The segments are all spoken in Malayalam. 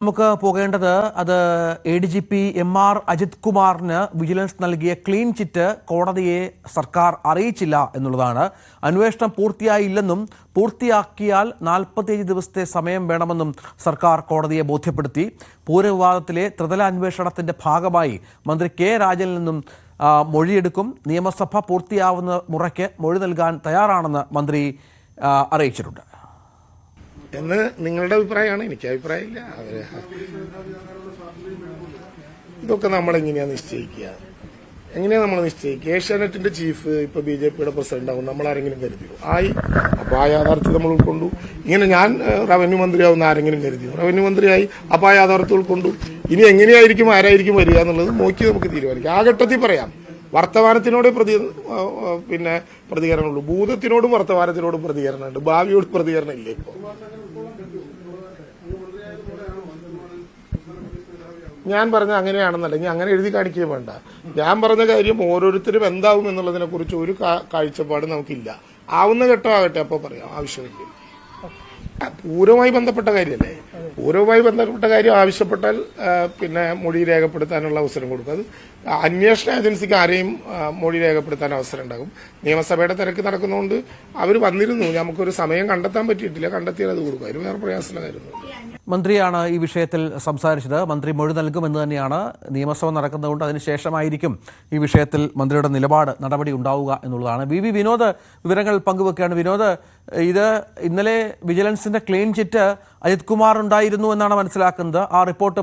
നമുക്ക് പോകേണ്ടത് അത് ADGP MR അജിത് കുമാറിന് വിജിലൻസ് നൽകിയ ക്ലീൻ ചിറ്റ് കോടതിയെ സർക്കാർ അറിയിച്ചില്ല എന്നുള്ളതാണ്. അന്വേഷണം പൂർത്തിയായില്ലെന്നും പൂർത്തിയാക്കിയാൽ 45 ദിവസത്തെ സമയം വേണമെന്നും സർക്കാർ കോടതിയെ ബോധ്യപ്പെടുത്തി. പൂരവിവാദത്തിലെ ത്രിതല അന്വേഷണത്തിന്റെ ഭാഗമായി മന്ത്രി കെ രാജനിൽ നിന്നും മൊഴിയെടുക്കും. നിയമസഭ പൂർത്തിയാവുന്ന മുറയ്ക്ക് മൊഴി നൽകാൻ തയ്യാറാണെന്ന് മന്ത്രി അറിയിച്ചിട്ടുണ്ട്. എന്ന് നിങ്ങളുടെ അഭിപ്രായമാണ്. എനിക്ക് അഭിപ്രായമില്ല. ഇതൊക്കെ നമ്മളെങ്ങനെയാ നിശ്ചയിക്കുക? എങ്ങനെയാ നമ്മൾ നിശ്ചയിക്കുക? ഏഷ്യാനെറ്റിന്റെ ചീഫ് ഇപ്പൊ BJPയുടെ പ്രസിഡന്റ് ആവും നമ്മൾ ആരെങ്കിലും കരുതിയോ? അപ്പൊ ആ യാഥാർത്ഥ്യം നമ്മൾ ഉൾക്കൊണ്ടു. ഇങ്ങനെ ഞാൻ റവന്യൂ മന്ത്രിയാവുന്ന ആരെങ്കിലും കരുതിയോ? റവന്യൂ മന്ത്രിയായി അപ്പൊ ആ യാഥാർത്ഥ്യം ഉൾക്കൊണ്ടു. ഇനി എങ്ങനെയായിരിക്കും ആരായിരിക്കും വരിക എന്നുള്ളത് നോക്കി നമുക്ക് തീരുമാനിക്കാം. ആ ഘട്ടത്തിൽ പറയാം. വർത്തമാനത്തിനോട് പ്രതികരണമുള്ളൂ. ഭൂതത്തിനോടും വർത്തമാനത്തിനോടും പ്രതികരണമുണ്ട്. ഭാവിയോട് പ്രതികരണം ഇല്ല. ഇപ്പൊ ഞാൻ പറഞ്ഞ അങ്ങനെയാണെന്നല്ല, ഇനി അങ്ങനെ എഴുതി കാണിക്കുകയും വേണ്ട. ഞാൻ പറഞ്ഞ കാര്യം ഓരോരുത്തരും എന്താവും എന്നുള്ളതിനെ കുറിച്ച് ഒരു കാഴ്ചപ്പാട് നമുക്കില്ല. ആവുന്ന ഘട്ടമാകട്ടെ, അപ്പൊ പറയാം, ആവശ്യമില്ല. പൂരവുമായി ബന്ധപ്പെട്ട കാര്യമല്ലേ? പൂരവുമായി ബന്ധപ്പെട്ട കാര്യം ആവശ്യപ്പെട്ടാൽ മൊഴി രേഖപ്പെടുത്താനുള്ള അവസരം കൊടുക്കും. അത് അന്വേഷണ ഏജൻസിക്ക് ആരെയും മൊഴി രേഖപ്പെടുത്താൻ അവസരം ഉണ്ടാകും. നിയമസഭയുടെ തിരക്ക് നടക്കുന്നതുകൊണ്ട് അവർ വന്നിരുന്നു. നമുക്കൊരു സമയം കണ്ടെത്താൻ പറ്റിയിട്ടില്ല. കണ്ടെത്തിയാൽ അത് കൊടുക്കും. അതിന് വേറെ പ്രയാസമുള്ള കാര്യമൊന്നുമില്ല. മന്ത്രിയാണ് ഈ വിഷയത്തിൽ സംസാരിച്ചത്. മന്ത്രി മൊഴി നൽകുമെന്ന് തന്നെയാണ്. നിയമസഭ നടക്കുന്നതുകൊണ്ട് അതിനുശേഷമായിരിക്കും ഈ വിഷയത്തിൽ മന്ത്രിയുടെ നടപടി ഉണ്ടാവുക എന്നുള്ളതാണ്. VV വിനോദ് വിവരങ്ങൾ പങ്കുവെക്കുകയാണ്. വിനോദ്, ഇത് ഇന്നലെ വിജിലൻസിന്റെ ക്ലീൻ ചിറ്റ് അജിത് കുമാർ ഉണ്ടായിരുന്നു എന്നാണ് മനസ്സിലാക്കുന്നത്. ആ റിപ്പോർട്ട്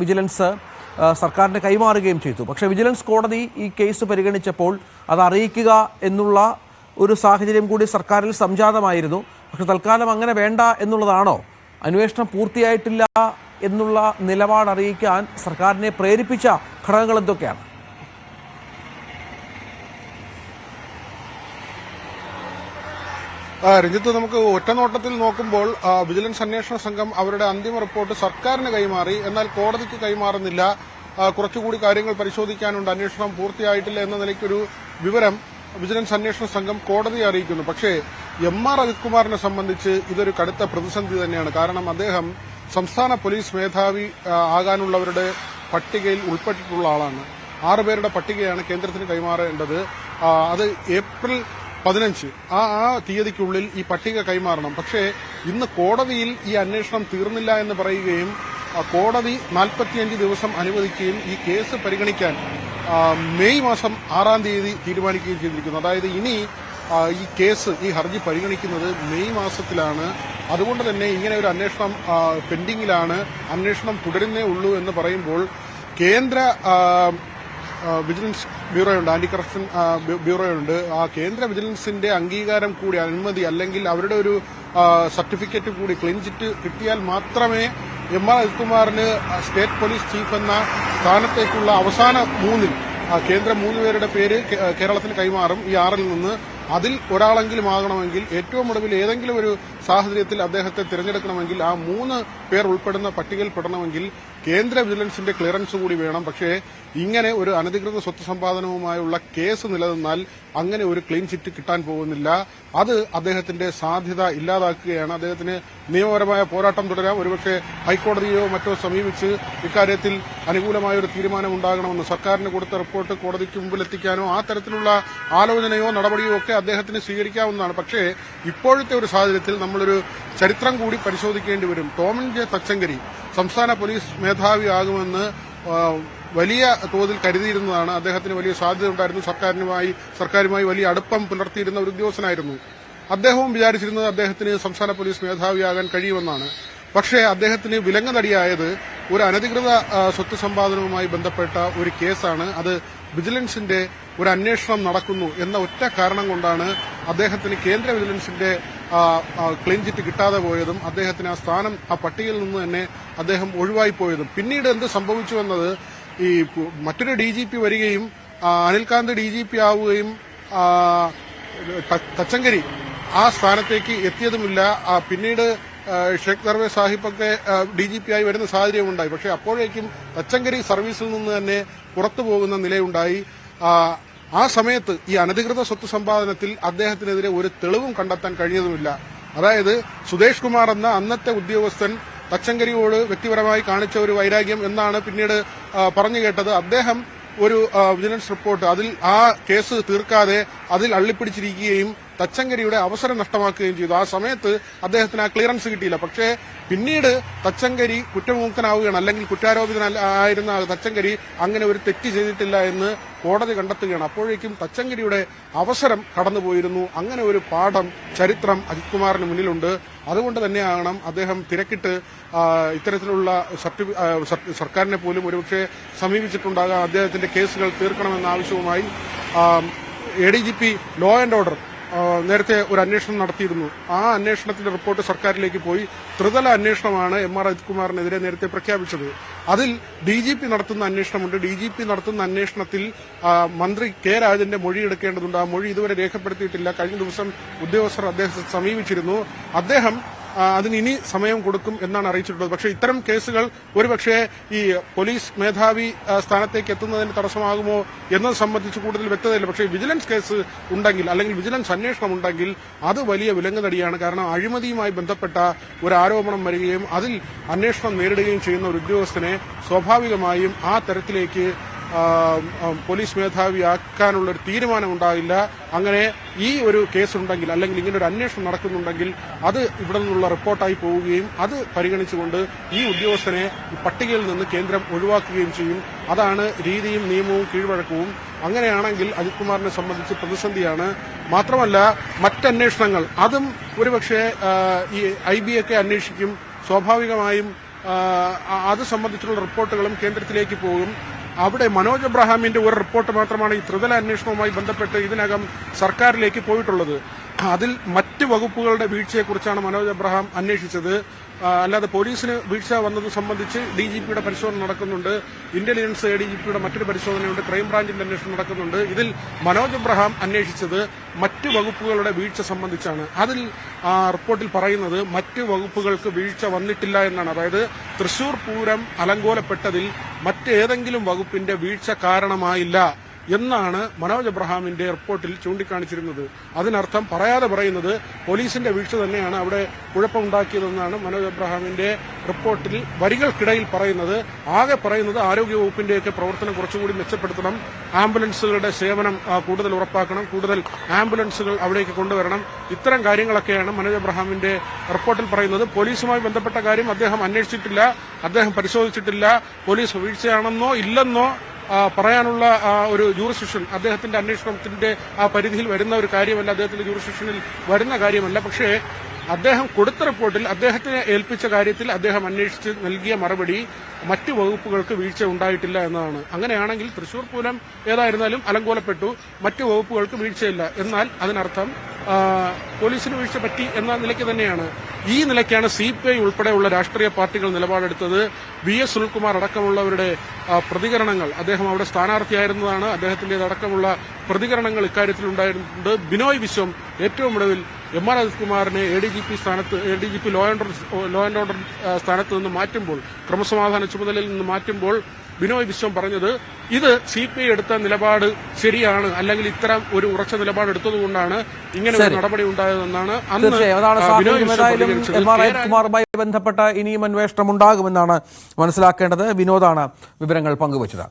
വിജിലൻസ് സർക്കാരിന് കൈമാറുകയും ചെയ്തു. പക്ഷേ വിജിലൻസ് കോടതി ഈ കേസ് പരിഗണിച്ചപ്പോൾ അത് അറിയിക്കുക എന്നുള്ള ഒരു സാഹചര്യം കൂടി സർക്കാരിൽ സംജാതമായിരുന്നു. പക്ഷെ തൽക്കാലം അങ്ങനെ വേണ്ട എന്നുള്ളതാണോ? അന്വേഷണം പൂർത്തിയായിട്ടില്ല എന്നുള്ള നിലപാട് അറിയിക്കാൻ സർക്കാരിനെ പ്രേരിപ്പിച്ച ഘടകങ്ങൾ എന്തൊക്കെയാണ്? രഞ്ജിത്ത്, നമുക്ക് ഒറ്റനോട്ടത്തിൽ നോക്കുമ്പോൾ വിജിലൻസ് അന്വേഷണ സംഘം അവരുടെ അന്തിമ റിപ്പോർട്ട് സർക്കാരിന് കൈമാറി. എന്നാൽ കോടതിക്ക് കൈമാറുന്നില്ല. കുറച്ചുകൂടി കാര്യങ്ങൾ പരിശോധിക്കാനുണ്ട്, അന്വേഷണം പൂർത്തിയായിട്ടില്ല എന്ന നിലയ്ക്കൊരു വിവരം വിജിലൻസ് അന്വേഷണ സംഘം കോടതിയെ അറിയിക്കുന്നു. പക്ഷേ MR അജിത് കുമാറിനെ സംബന്ധിച്ച് ഇതൊരു കടുത്ത പ്രതിസന്ധി തന്നെയാണ്. കാരണം അദ്ദേഹം സംസ്ഥാന പോലീസ് മേധാവി ആകാനുള്ളവരുടെ പട്ടികയിൽ ഉൾപ്പെട്ടിട്ടുള്ള ആളാണ്. 6 പേരുടെ പട്ടികയാണ് കേന്ദ്രത്തിന് കൈമാറേണ്ടത്. അത് ഏപ്രിൽ 15 ആ തീയതിക്കുള്ളിൽ ഈ പട്ടിക കൈമാറണം. പക്ഷേ ഇന്ന് കോടതിയിൽ ഈ അന്വേഷണം തീർന്നില്ല എന്ന് പറയുകയും കോടതി 45 ദിവസം അനുവദിക്കുകയും ഈ കേസ് പരിഗണിക്കാൻ മെയ് മാസം 6-ാം തീയതി തീരുമാനിക്കുകയും ചെയ്തിരിക്കുന്നു. അതായത് ഇനി ഈ ഹർജി പരിഗണിക്കുന്നത് മെയ് മാസത്തിലാണ്. അതുകൊണ്ട് തന്നെ ഇങ്ങനെ ഒരു അന്വേഷണം പെൻഡിംഗിലാണ്, അന്വേഷണം തുടരുന്നേ ഉള്ളൂ എന്ന് പറയുമ്പോൾ കേന്ദ്ര വിജിലൻസ് ബ്യൂറോയുണ്ട്, ആന്റി കറപ്ഷൻ ബ്യൂറോയുണ്ട്. ആ കേന്ദ്ര വിജിലൻസിന്റെ അംഗീകാരം കൂടി, അനുമതി അല്ലെങ്കിൽ അവരുടെ ഒരു സർട്ടിഫിക്കറ്റ് കൂടി, ക്ലീൻ ചിറ്റ് കിട്ടിയാൽ മാത്രമേ MR അജിത് കുമാറിന് സ്റ്റേറ്റ് പോലീസ് ചീഫ് എന്ന സ്ഥാനത്തേക്കുള്ള അവസാന 3-ൽ കേന്ദ്ര 3 പേരുടെ പേര് കേരളത്തിന് കൈമാറും. ഈ 6-ൽ നിന്ന് അതിൽ ഒരാളെങ്കിലും ആകണമെങ്കിൽ, ഏറ്റവും ഒടുവിൽ ഏതെങ്കിലും ഒരു സാഹചര്യത്തിൽ അദ്ദേഹത്തെ തിരഞ്ഞെടുക്കണമെങ്കിൽ ആ 3 പേർ ഉൾപ്പെടുന്ന പട്ടികയിൽ പെടണമെങ്കിൽ കേന്ദ്ര വിജിലൻസിന്റെ ക്ലിയറൻസ് കൂടി വേണം. പക്ഷേ ഇങ്ങനെ ഒരു അനധികൃത സ്വത്ത് സമ്പാദനവുമായുള്ള കേസ് നിലനിന്നാൽ അങ്ങനെ ഒരു ക്ലീൻ ചിറ്റ് കിട്ടാൻ പോകുന്നില്ല. അത് അദ്ദേഹത്തിന്റെ സാധ്യത ഇല്ലാതാക്കുകയാണ്. അദ്ദേഹത്തിന് നിയമപരമായ പോരാട്ടം തുടരാം. ഒരുപക്ഷെ ഹൈക്കോടതിയോ മറ്റോ സമീപിച്ച് ഇക്കാര്യത്തിൽ അനുകൂലമായ ഒരു തീരുമാനം ഉണ്ടാകണമെന്ന് സർക്കാരിന് കൊടുത്ത റിപ്പോർട്ട് കോടതിക്ക് മുമ്പിൽ എത്തിക്കാനോ ആ തരത്തിലുള്ള ആലോചനയോ നടപടിയോ ഒക്കെ അദ്ദേഹത്തിന് സ്വീകരിക്കാവുന്നതാണ്. പക്ഷേ ഇപ്പോഴത്തെ ഒരു സാഹചര്യത്തിൽ നമ്മളൊരു ചരിത്രം കൂടി പരിശോധിക്കേണ്ടി വരും. ടോമിൻ ജെ തച്ചങ്കരി സംസ്ഥാന പോലീസ് മേധാവിയാകുമെന്ന് വലിയ തോതിൽ കരുതിയിരുന്നതാണ്. അദ്ദേഹത്തിന് വലിയ സാധ്യത ഉണ്ടായിരുന്നു. സർക്കാരുമായി വലിയ അടുപ്പം പുലർത്തിയിരുന്ന ഒരു ഉദ്യോഗസ്ഥനായിരുന്നു. അദ്ദേഹവും വിചാരിച്ചിരുന്നത് അദ്ദേഹത്തിന് സംസ്ഥാന പോലീസ് മേധാവിയാകാൻ കഴിയുമെന്നാണ്. പക്ഷേ അദ്ദേഹത്തിന് വിലങ്ങുതടിയായത് ഒരു അനധികൃത സ്വത്ത് സമ്പാദനവുമായി ബന്ധപ്പെട്ട ഒരു കേസാണ്. അത് വിജിലൻസിന്റെ ഒരു അന്വേഷണം നടക്കുന്നു എന്ന ഒറ്റ കാരണം കൊണ്ടാണ് അദ്ദേഹത്തിന് കേന്ദ്ര വിജിലൻസിന്റെ ക്ലീൻ ചിറ്റ് കിട്ടാതെ പോയതും അദ്ദേഹത്തിന് ആ സ്ഥാനം, ആ പട്ടികയിൽ നിന്ന് തന്നെ അദ്ദേഹം ഒഴിവായി പോയതും. പിന്നീട് എന്ത് സംഭവിച്ചുവെന്നത്, ഈ മറ്റൊരു DGP വരികയും അനിൽകാന്ത് DGP ആവുകയും തച്ചങ്കരി ആ സ്ഥാനത്തേക്ക് എത്തിയതുമില്ല. പിന്നീട് ഷേഖ് ദർവേ സാഹിബൊക്കെ DGP ആയി വരുന്ന സാഹചര്യമുണ്ടായി. പക്ഷേ അപ്പോഴേക്കും തച്ചങ്കരി സർവീസിൽ നിന്ന് തന്നെ പുറത്തു പോകുന്ന നിലയുണ്ടായി. ആ സമയത്ത് ഈ അനധികൃത സ്വത്ത് സമ്പാദനത്തിൽ അദ്ദേഹത്തിനെതിരെ ഒരു തെളിവും കണ്ടെത്താൻ കഴിഞ്ഞതുമില്ല. അതായത് സുദേശ് കുമാർ എന്ന അന്നത്തെ ഉദ്യോഗസ്ഥൻ തച്ചങ്കരിയോട് വ്യക്തിപരമായി കാണിച്ച ഒരു വൈരാഗ്യം എന്നാണ് പിന്നീട് പറഞ്ഞു കേട്ടത്. അദ്ദേഹം ഒരു വിജിലൻസ് റിപ്പോർട്ട് അതിൽ ആ കേസ് തീർക്കാതെ അതിൽ അള്ളിപ്പിടിച്ചിരിക്കുകയും തച്ചങ്കരിയുടെ അവസരം നഷ്ടമാക്കുകയും ചെയ്തു. ആ സമയത്ത് അദ്ദേഹത്തിന് ആ ക്ലിയറൻസ് കിട്ടിയില്ല. പക്ഷേ പിന്നീട് തച്ചങ്കരി കുറ്റവിമുക്തനാവുകയാണ്, അല്ലെങ്കിൽ കുറ്റാരോപിതനായിരുന്ന തച്ചങ്കരി അങ്ങനെ ഒരു തെറ്റ് ചെയ്തിട്ടില്ല എന്ന് കോടതി കണ്ടെത്തുകയാണ്. അപ്പോഴേക്കും തച്ചങ്കരിയുടെ അവസരം കടന്നുപോയിരുന്നു. അങ്ങനെ ഒരു പാഠം ചരിത്രം അജിത് കുമാറിന് മുന്നിലുണ്ട്. അതുകൊണ്ട് തന്നെയാണ് അദ്ദേഹം തിരക്കിട്ട് ഇത്തരത്തിലുള്ള സർക്കാരിനെ പോലും ഒരുപക്ഷെ സമീപിച്ചിട്ടുണ്ടാകാം. അദ്ദേഹത്തിന്റെ കേസുകൾ തീർക്കണമെന്ന ആവശ്യവുമായി ADGP ലോ ആൻഡ് ഓർഡർ നേരത്തെ ഒരു അന്വേഷണം നടത്തിയിരുന്നു. ആ അന്വേഷണത്തിന്റെ റിപ്പോർട്ട് സർക്കാരിലേക്ക് പോയി. ത്രിതല അന്വേഷണമാണ് MR അജിത് കുമാറിനെതിരെ നേരത്തെ പ്രഖ്യാപിച്ചത്. അതിൽ DGP നടത്തുന്ന അന്വേഷണമുണ്ട്. DGP നടത്തുന്ന അന്വേഷണത്തിൽ മന്ത്രി K രാജന്റെ മൊഴി എടുക്കേണ്ടതുണ്ട്. ആ മൊഴി ഇതുവരെ രേഖപ്പെടുത്തിയിട്ടില്ല. കഴിഞ്ഞ ദിവസം ഉദ്യോഗസ്ഥർ അദ്ദേഹത്തെ സമീപിച്ചിരുന്നു. അദ്ദേഹം അതിന് ഇനി സമയം കൊടുക്കും എന്നാണ് അറിയിച്ചിട്ടുള്ളത്. പക്ഷേ ഇത്തരം കേസുകൾ ഒരുപക്ഷെ ഈ പോലീസ് മേധാവി സ്ഥാനത്തേക്ക് എത്തുന്നതിന് തടസ്സമാകുമോ എന്നത് സംബന്ധിച്ച് കൂടുതൽ വ്യക്തതയില്ല. പക്ഷേ വിജിലൻസ് കേസ് ഉണ്ടെങ്കിൽ, അല്ലെങ്കിൽ വിജിലൻസ് അന്വേഷണം ഉണ്ടെങ്കിൽ അത് വലിയ വിലങ്ങുതടിയാണ്. കാരണം അഴിമതിയുമായി ബന്ധപ്പെട്ട ഒരു ആരോപണം വരികയും അതിൽ അന്വേഷണം നേരിടുകയും ചെയ്യുന്ന ഒരു ഉദ്യോഗസ്ഥനെ സ്വാഭാവികമായും ആ തരത്തിലേക്ക് പോലീസ് മേധാവിയാക്കാനുള്ള ഒരു തീരുമാനമുണ്ടാകില്ല. അങ്ങനെ ഈ ഒരു കേസുണ്ടെങ്കിൽ, അല്ലെങ്കിൽ ഇങ്ങനെ ഒരു അന്വേഷണം നടക്കുന്നുണ്ടെങ്കിൽ അത് ഇവിടെ നിന്നുള്ള റിപ്പോർട്ടായി പോവുകയും അത് പരിഗണിച്ചുകൊണ്ട് ഈ ഉദ്യോഗസ്ഥനെ ഈ പട്ടികയിൽ നിന്ന് കേന്ദ്രം ഒഴിവാക്കുകയും ചെയ്യും. അതാണ് രീതിയും നിയമവും കീഴ്വഴക്കവും. അങ്ങനെയാണെങ്കിൽ അജിത് കുമാറിനെ സംബന്ധിച്ച് പ്രതിസന്ധിയാണ്. മാത്രമല്ല മറ്റന്വേഷണങ്ങൾ അതും ഒരുപക്ഷെ ഈ IB ഒക്കെ അന്വേഷിക്കും. സ്വാഭാവികമായും അത് സംബന്ധിച്ചുള്ള റിപ്പോർട്ടുകളും കേന്ദ്രത്തിലേക്ക് പോകും. അവിടെ മനോജ് എബ്രഹാമിന്റെ ഒരു റിപ്പോർട്ട് മാത്രമാണ് ഈ ത്രിതല അന്വേഷണവുമായി ബന്ധപ്പെട്ട് ഇതിനകം സർക്കാരിലേക്ക് പോയിട്ടുള്ളത്. അതിൽ മറ്റ് വകുപ്പുകളുടെ വീഴ്ചയെക്കുറിച്ചാണ് മനോജ് എബ്രഹാം അന്വേഷിച്ചത്. അല്ലാതെ പോലീസിന് വീഴ്ച വന്നത് സംബന്ധിച്ച് DGPയുടെ പരിശോധന നടക്കുന്നുണ്ട്. ഇന്റലിജൻസ് ADGPയുടെ മറ്റൊരു പരിശോധനയുണ്ട്. ക്രൈംബ്രാഞ്ചിന്റെ അന്വേഷണം നടക്കുന്നുണ്ട്. ഇതിൽ മനോജ് എബ്രഹാം അന്വേഷിച്ചത് മറ്റ് വകുപ്പുകളുടെ വീഴ്ച സംബന്ധിച്ചാണ്. അതിൽ റിപ്പോർട്ടിൽ പറയുന്നത് മറ്റ് വകുപ്പുകൾക്ക് വീഴ്ച വന്നിട്ടില്ല എന്നാണ്. അതായത് തൃശൂർ പൂരം അലങ്കോലപ്പെട്ടതിൽ മറ്റേതെങ്കിലും വകുപ്പിന്റെ വീഴ്ച കാരണമായില്ല എന്നാണ് മനോജ് എബ്രഹാമിന്റെ റിപ്പോർട്ടിൽ ചൂണ്ടിക്കാണിച്ചിരുന്നത്. അതിനർത്ഥം പറയാതെ പറയുന്നത് പോലീസിന്റെ വീഴ്ച തന്നെയാണ് അവിടെ കുഴപ്പമുണ്ടാക്കിയതെന്നാണ് മനോജ് എബ്രഹാമിന്റെ റിപ്പോർട്ടിൽ വരികൾക്കിടയിൽ പറയുന്നത്. ആകെ പറയുന്നത് ആരോഗ്യവകുപ്പിന്റെയൊക്കെ പ്രവർത്തനം കുറച്ചുകൂടി മെച്ചപ്പെടുത്തണം, ആംബുലൻസുകളുടെ സേവനം കൂടുതൽ ഉറപ്പാക്കണം, കൂടുതൽ ആംബുലൻസുകൾ അവിടേക്ക് കൊണ്ടുവരണം. ഇത്തരം കാര്യങ്ങളൊക്കെയാണ് മനോജ് എബ്രഹാമിന്റെ റിപ്പോർട്ടിൽ പറയുന്നത്. പോലീസുമായി ബന്ധപ്പെട്ട കാര്യം അദ്ദേഹം അന്വേഷിച്ചിട്ടില്ല, അദ്ദേഹം പരിശോധിച്ചിട്ടില്ല. പോലീസ് വീഴ്ചയാണെന്നോ ഇല്ലെന്നോ പറയാനുള്ള ഒരു ജൂറിസ്ഡിക്ഷൻ അദ്ദേഹത്തിന്റെ അന്വേഷണത്തിന്റെ ആ പരിധിയിൽ വരുന്ന ഒരു കാര്യമല്ല, അദ്ദേഹത്തിന്റെ ജൂറിസ്ഡിക്ഷനിൽ വരുന്ന കാര്യമല്ല. പക്ഷേ അദ്ദേഹം കൊടുത്ത റിപ്പോർട്ടിൽ അദ്ദേഹത്തിനെ ഏൽപ്പിച്ച കാര്യത്തിൽ അദ്ദേഹം അന്വേഷിച്ച് നൽകിയ മറുപടി മറ്റു വകുപ്പുകൾക്ക് വീഴ്ച ഉണ്ടായിട്ടില്ല എന്നതാണ്. അങ്ങനെയാണെങ്കിൽ തൃശൂർ പൂരം ഏതായിരുന്നാലും അലങ്കോലപ്പെട്ടു, മറ്റു വകുപ്പുകൾക്ക് വീഴ്ചയില്ല. എന്നാൽ അതിനർത്ഥം പോലീസിന് വീഴ്ച പറ്റി എന്ന നിലയ്ക്ക് തന്നെയാണ്. ഈ നിലയ്ക്കാണ് CPI ഉൾപ്പെടെയുള്ള രാഷ്ട്രീയ പാർട്ടികൾ നിലപാടെടുത്തത്. VS സുനിൽകുമാർ അടക്കമുള്ളവരുടെ പ്രതികരണങ്ങൾ, അദ്ദേഹം അവിടെ സ്ഥാനാർത്ഥിയായിരുന്നതാണ്, അദ്ദേഹത്തിന്റേതടക്കമുള്ള പ്രതികരണങ്ങൾ ഇക്കാര്യത്തിൽ ഉണ്ടായിട്ടുണ്ട്. ബിനോയ് വിശ്വം ഏറ്റവും ഒടുവിൽ MR അജിത് കുമാറിനെ ADGP ലോ ആൻഡ് ഓർഡർ സ്ഥാനത്ത് നിന്ന് മാറ്റുമ്പോൾ, ക്രമസമാധാന ചുമതലയിൽ നിന്ന് മാറ്റുമ്പോൾ ബിനോയ് വിശ്വം പറഞ്ഞത് ഇത് CPI എടുത്ത നിലപാട് ശരിയാണ്, അല്ലെങ്കിൽ ഇത്തരം ഒരു ഉറച്ച നിലപാട് എടുത്തതുകൊണ്ടാണ് ഇങ്ങനെ ഒരു നടപടി ഉണ്ടായതെന്നാണ് അന്ന് ബിനോയ് വിശ്വം MR അജിത് കുമാറുമായി ബന്ധപ്പെട്ട ഇനിയും അന്വേഷണം ഉണ്ടാകുമെന്നാണ് മനസ്സിലാക്കേണ്ടത്. വിനോദാണ് വിവരങ്ങൾ പങ്കുവച്ചത്.